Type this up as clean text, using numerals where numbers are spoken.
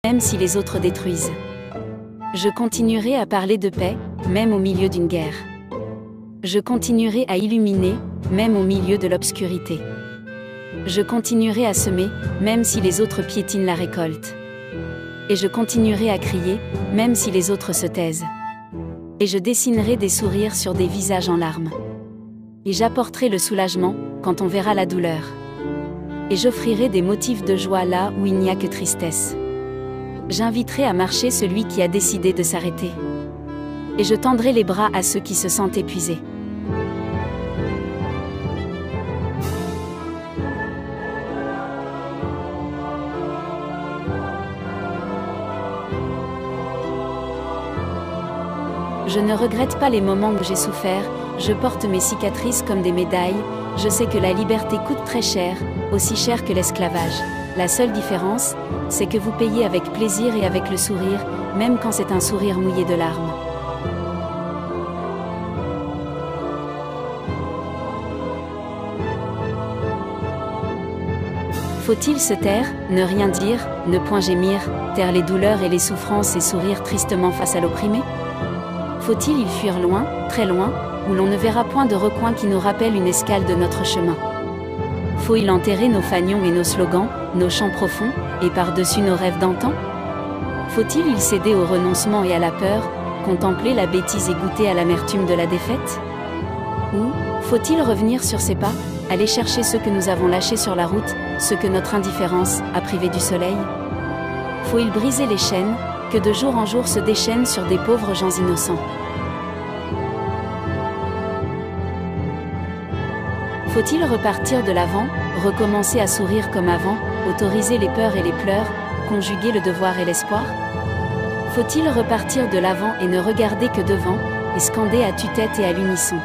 même si les autres détruisent. Je continuerai à parler de paix, même au milieu d'une guerre. Je continuerai à illuminer, même au milieu de l'obscurité. Je continuerai à semer, même si les autres piétinent la récolte. Et je continuerai à crier, même si les autres se taisent. Et je dessinerai des sourires sur des visages en larmes. Et j'apporterai le soulagement, quand on verra la douleur. Et j'offrirai des motifs de joie là où il n'y a que tristesse. J'inviterai à marcher celui qui a décidé de s'arrêter. Et je tendrai les bras à ceux qui se sentent épuisés. Je ne regrette pas les moments où j'ai souffert, je porte mes cicatrices comme des médailles, je sais que la liberté coûte très cher, aussi cher que l'esclavage. La seule différence, c'est que vous payez avec plaisir et avec le sourire, même quand c'est un sourire mouillé de larmes. Faut-il se taire, ne rien dire, ne point gémir, taire les douleurs et les souffrances et sourire tristement face à l'opprimé? Faut-il y fuir loin, très loin, où l'on ne verra point de recoin qui nous rappelle une escale de notre chemin? Faut-il enterrer nos fanions et nos slogans, nos chants profonds, et par-dessus nos rêves d'antan? Faut-il y céder au renoncement et à la peur, contempler la bêtise et goûter à l'amertume de la défaite? Ou, faut-il revenir sur ses pas, aller chercher ceux que nous avons lâchés sur la route, ceux que notre indifférence a privés du soleil? Faut-il briser les chaînes, que de jour en jour se déchaînent sur des pauvres gens innocents? Faut-il repartir de l'avant, recommencer à sourire comme avant, autoriser les peurs et les pleurs, conjuguer le devoir et l'espoir? Faut-il repartir de l'avant et ne regarder que devant, et scander à tue-tête et à l'unisson: